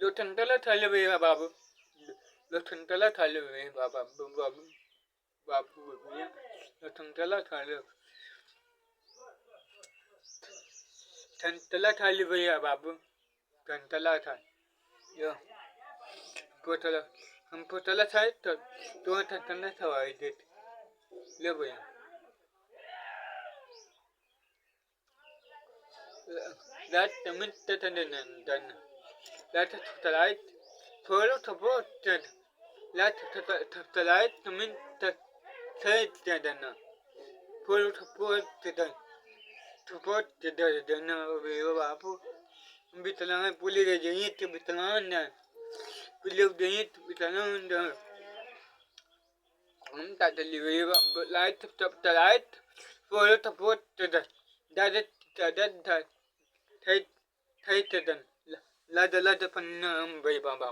Lutantala talibi babu. Lutantala talibi babu babu babu ya. Lutantala talibi. Tantala talibi ya babu. Tantala tal. Yo. Putala. हम putala tal तो tantala tawai det. Lebu ya. لا تمن تتنن دن. لا تتلاعب فولو تبوت لا تتلاعب تمن تتدن فولو تبوت تدن تبوت تدن بابو بتلان بولي رجعت بتلان بولي رجعت بتلان हम तातली वेवा light तलाइट follow तपोत तदन दादत दादत थै थै तदन ला ला पन्ना हम बाबा